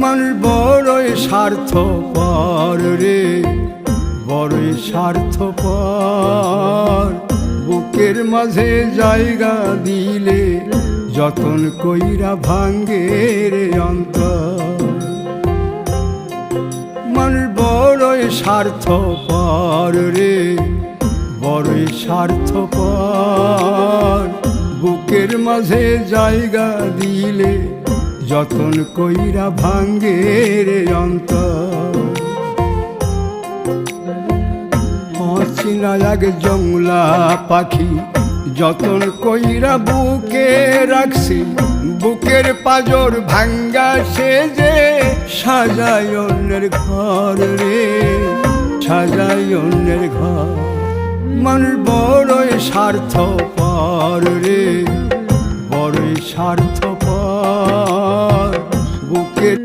মানুষ বড়ই স্বার্থপর রে, বড়ই স্বার্থপর। বুকের মাঝে জায়গা দিলে যতন কইরা ভাঙ্গে রে অন্তর। মানুষ বড়ই স্বার্থপর রে, বড়ই স্বার্থপর। বুকের মাঝে জায়গা দিলে যতন কইরা ভাঙ্গে রে অন্তর। অচিনা এক জংলা পাখি যতন কইরা বুকে রাখছি, বুকের পাজর ভাঙ্গা সে যে সাজায় অন্যের ঘর রে, সাজায় অন্যের ঘর। মানুষ বড়ই স্বার্থপর রে, বড়ই স্বার্থপর। বুকের